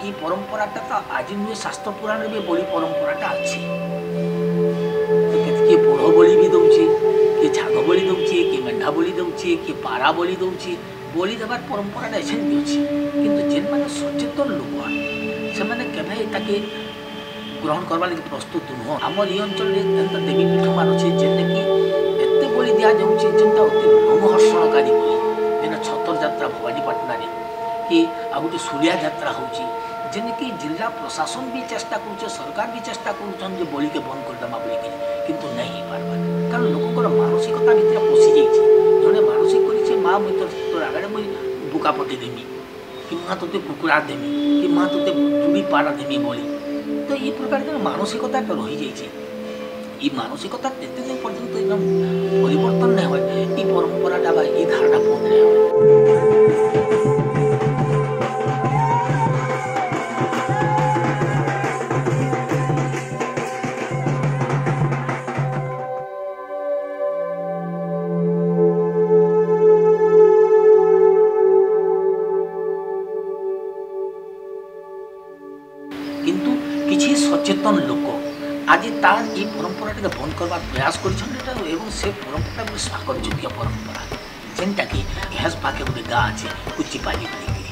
ये परंपराटा तो आज नुहे शास्त्र पुराण भी बलि परंपराटा अच्छी किए पोढ़ बलि भी दौचे किए झाग बलि दौचे किए मेढ़ा बलि दौचे किए पारा बलि दौचे बलि देवार परंपराटा एसे भी अच्छी किंतु जेन मैंने सचेतन लोक से मैंने ग्रहण करवा लगे प्रस्तुत नुह आमर ये अंचल देवी पीठ मान अच्छे जेने कि एत बलि दि जाऊँगी जेनटा अति रोमहर्षणकारी बलि जेन छतर यात्रा भवानीपाटना कि आ गोटे सूर्या यात्रा होची जेने कि जिला प्रशासन भी चेष्टा करुचे सरकार भी चेष्टा करुचन जे बलि के बंद करदेमा बोलिक किंतु नहीं हो पार्बार कारण लोकंर मानसिकता भितर पशि जाइए जड़े मानसिक कर माँ मुझे तोर आगे मुझे बुका पटे देमी कि माँ तोते कुकुड़ा देमी कि माँ तोते जुड़ी पारा देमी बोली तो ये प्रकार मानसिकता रही जाइए ये मानसिकता जिते दिन पर्यटन एकदम परिवर्तन नहीं हुए ये परंपराटा ये धारणा बंद नहीं हुए। किंतु किसी सचेतन लोक आज तार ये परंपरा बंद करवा प्रयास कर से परंपरा गोटे स्वागतयोग्य परंपरा जेनटा कि पाखे गोटे गाँ अच्छे कुचिपाली बोलिकी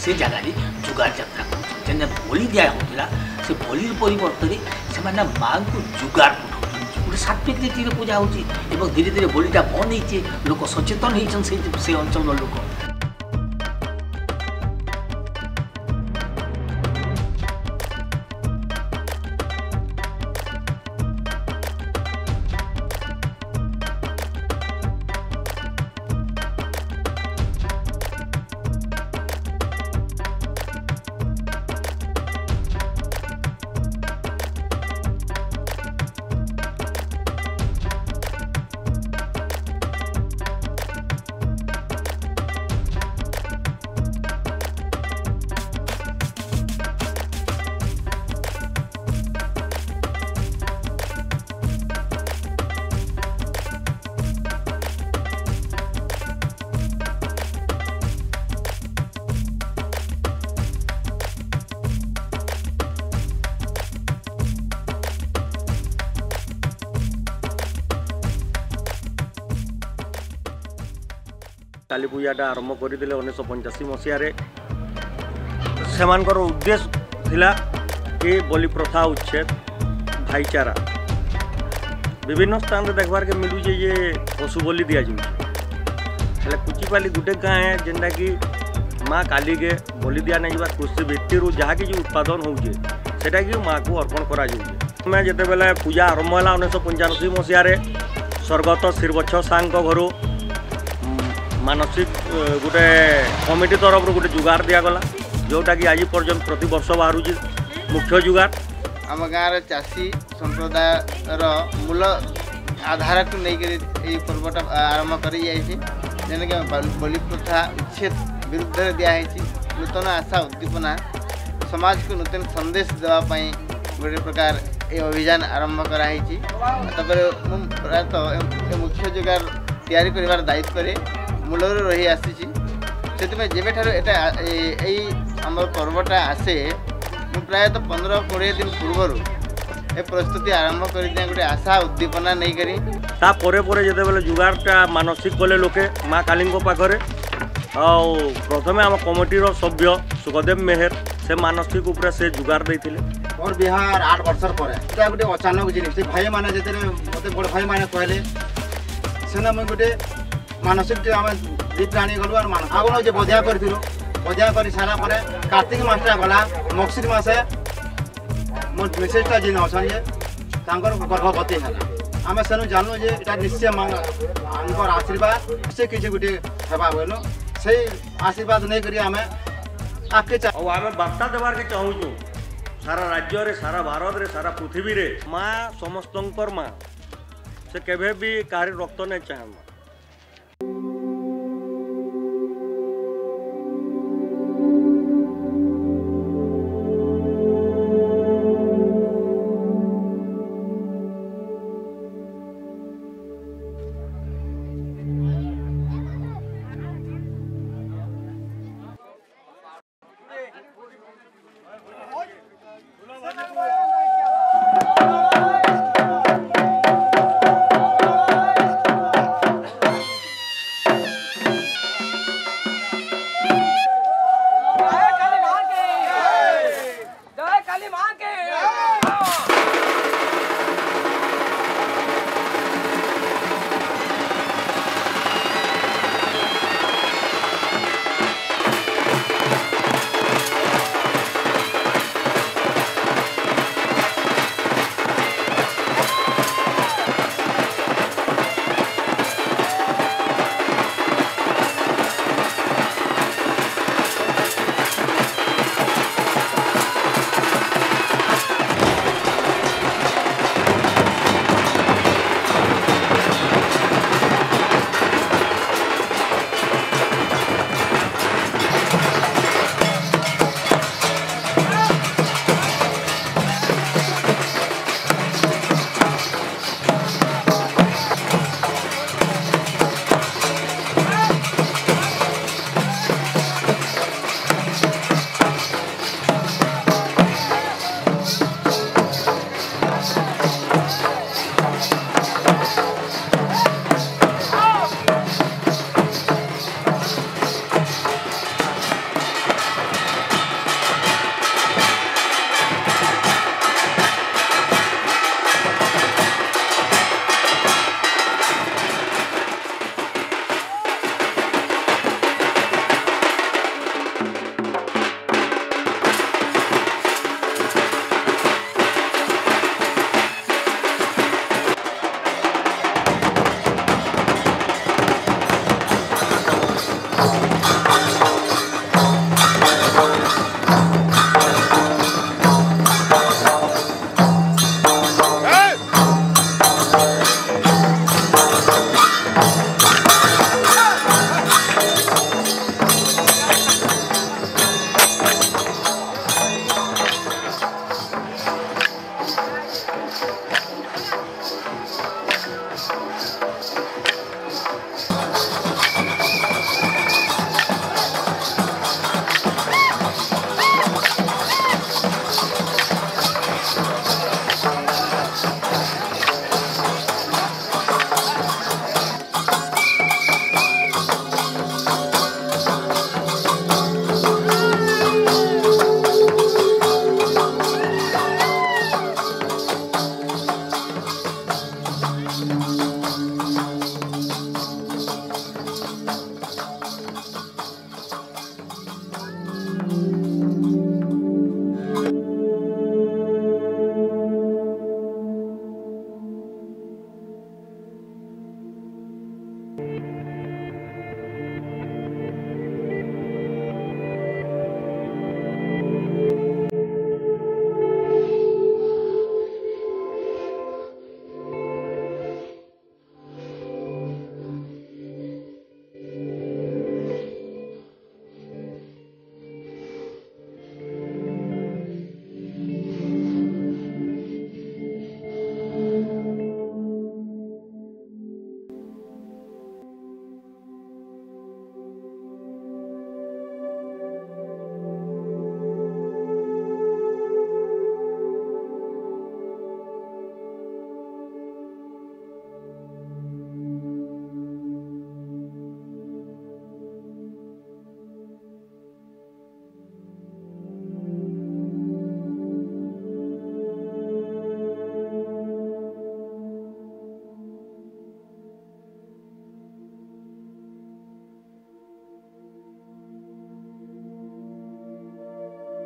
से जगह जुगार यात्रा कर बलि दिया होता से बलि परिवर्तन से माँ को जुगार पठाऊँ गोटे सात्विक रीति पूजा हो धीरे धीरे बलिटा बंद हो लोक सचेतन होती से अंचल लोक। काली पूजाटा आरंभ करते 1985 मसीह से उद्देश्य थिला कि बलि प्रथा उच्छेद भाईचारा विभिन्न स्थान देखबार के मिलू जे पशु बलि दि जाए कुचिपाली गोटे गाँ है जेनटा कि माँ काली के बलि दिया नहीं जा कृषि भित्ति जहाँ कि उत्पादन होचे सेटा कि माँ को अर्पण करा मैं जिते बेले पूजा आरंभ है 1985 मसीह स्वर्गत श्रीवत्स सां घर मानसिक गोटे कमिटी तरफ गोटे जुगार दिगला जोटा कि आज पर्यटन प्रति वर्ष बाहर मुख्य जुगार आम गाँव चाषी संप्रदाय मूल आधार को लेकर पर्वटा आरंभ कर बलि प्रथा उच्छेद विरुद्ध दिखाई नूतन आशा उद्दीपना समाज को नूतन संदेश देवाई गोटे प्रकार ये अभियान आरंभ कराई प्रायतः मुख्य जुगार तैयारी कर दायित्व मूल रही आसी से आम पर्वटा आसे प्रायतः 15-20 दिन पूर्वर ए प्रस्तुति आरंभ कर दिया गोटे आशा उद्दीपना नहीं करी जिते जुगारटा मानसिक कले लोके माँ काली पाखे प्रथम आम कमिटीर सभ्य सुखदेव मेहर से मानसिक उपरे से जुगार देते और बिहार 8 वर्ष पर गोटे अचानक जिन भाई मैंने जो मत बड़ भाई मैंने कहले से मुझे गोटे मानसिक आम दीप आनी गलु और आगे जो बधिया करूँ बधिया कर सारापर कार्तिक मासटा गला मगशिर मसे मोर मेसेजटा जिन अच्छा जे गर्भवती है आम से जानू जे निश्चय आशीर्वाद से किसी गोटे हेबा बोलू से आशीर्वाद नहीं करी आम आगे आम बार्ता देवार के चाहूँ सारा राज्य रे सारा भारत रे सारा पृथ्वी रे माँ समस्तंकर माँ से केवे भी कार रक्त नहीं चाहे। काली माँ के